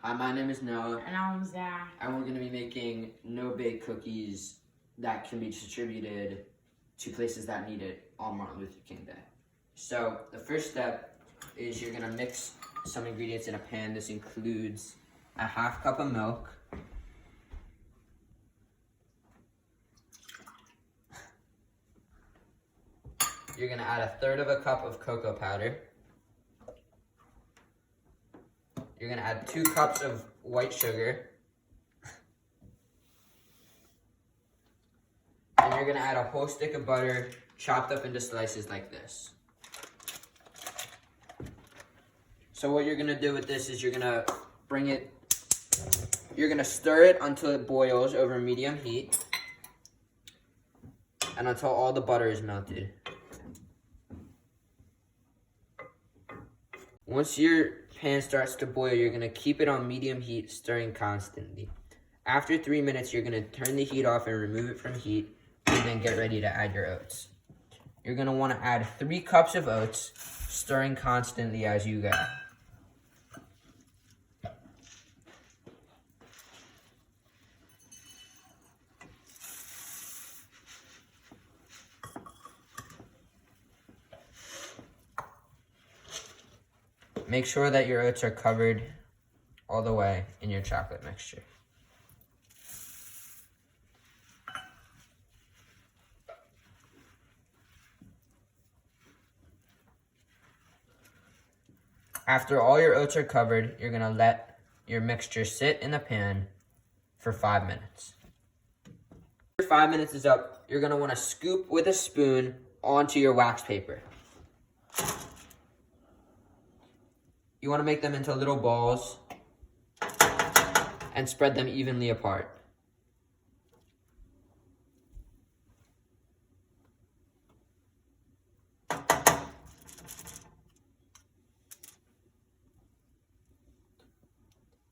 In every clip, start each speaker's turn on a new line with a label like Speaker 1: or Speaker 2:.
Speaker 1: Hi, my name is Noah.
Speaker 2: And I'm Zach.
Speaker 1: And we're going to be making no-bake cookies that can be distributed to places that need it on Martin Luther King Day. So the first step is you're going to mix some ingredients in a pan. This includes a half cup of milk, you're going to add a third of a cup of cocoa powder. You're going to add 2 cups of white sugar. And you're going to add a whole stick of butter chopped up into slices like this. So what you're going to do with this is you're going to stir it until it boils over medium heat and until all the butter is melted. Once your pan starts to boil, you're going to keep it on medium heat, stirring constantly. After 3 minutes, you're going to turn the heat off and remove it from heat, and then get ready to add your oats. You're going to want to add 3 cups of oats, stirring constantly as you go. Make sure that your oats are covered all the way in your chocolate mixture. After all your oats are covered, you're going to let your mixture sit in the pan for 5 minutes. After 5 minutes is up, you're going to want to scoop with a spoon onto your wax paper. You want to make them into little balls and spread them evenly apart.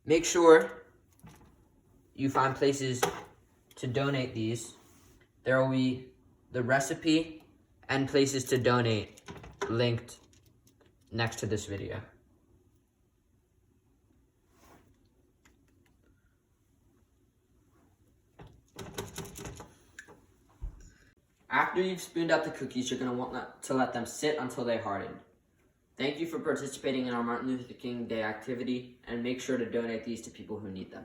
Speaker 1: Make sure you find places to donate these. There will be the recipe and places to donate linked next to this video. After you've spooned out the cookies, you're going to want to let them sit until they harden. Thank you for participating in our Martin Luther King Day activity, and make sure to donate these to people who need them.